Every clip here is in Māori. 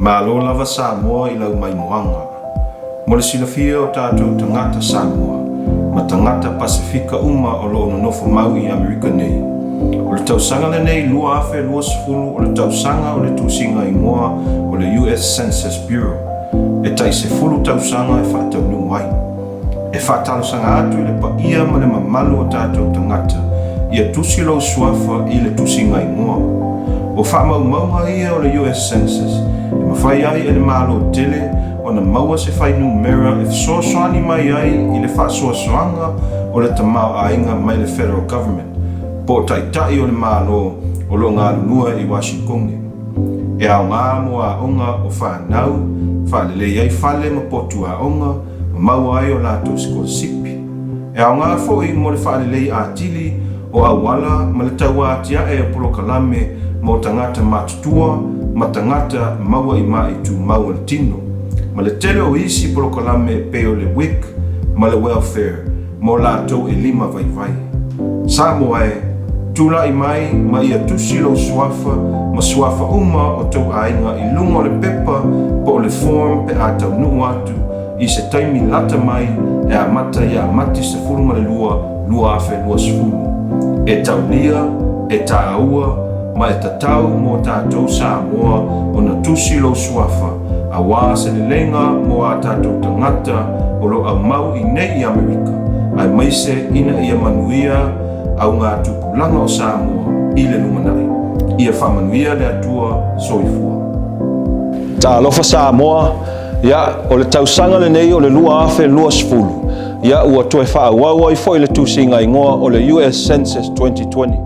Malo lava Samoa I lau mai moanga. Mo le silafia o tātou tangata Samoa, ma tangata Pasifika uma o lo nonofo mau I Amerika nei. O le tausanga le nei lua afe lua sefulu o le tausanga o le tusinga ingoa o le US Census Bureau. E tai se fulu tausanga e whatau nu mai. E whatalo sanga atu I le pa ia ma le mamalu o tātou tangata, ia tusi lo suafa I le tusinga ingoa. O whamau maunga ia o le US Census, e mawhai ai e le malo tele, o na maua se whai numera e soasoani mai ai I le whasoasoanga o le tamau ainga mai le federal government. Po tai o le malo o lo ngā lunua I Washington. E au ngā moa onga o whanau, whalele ai whale ma potu a onga, ma mau ai o lātou skola sipi. E au ngā fōi mo le whalele a tili o awala ma le taua atia e Apollo Kalame mo tangata matutua, ma tangata maua I mai tu maua le tino. Ma le tele o isi Apollo Kalame pe o le WIC, ma le welfare, mo lātou e 5 vai. Samoa e, tula I mai ma ia tusi lo suafa, ma suafa uma o tau ainga I lungo le pepa po o le form pe a tau nuu atu I se taimi lata mai e a mata I a mati se fulunga le lua afe lua sefulu. E tau lia, e ta aua, ma e tatau mo tātou Samoa o na tusi lo suafa, a wā se le lenga mo a tātou tangata o lo au mau I nei I Amerika, ai maise ina ia manuia au ngā tupulanga o Samoa I le lumanai. Ia whamanuia le atua soifua. Ta alofa Samoa, ia o le tausanga le nei o le lua afe lua sefulu. Ia ua toe whaauau ai foi le tusinga ingoa o le US Census 2020.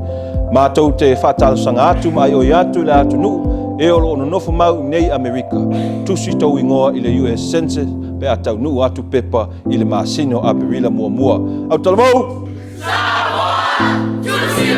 Mātou te whātalosanga atu mai o atu le atu nuu e o lo nofo mau nei Amerika. Tusi tau ingoa I le US Census pe a tau nuu atu pepa I le masino a perila mua. Au talamau! Samoa! Tusi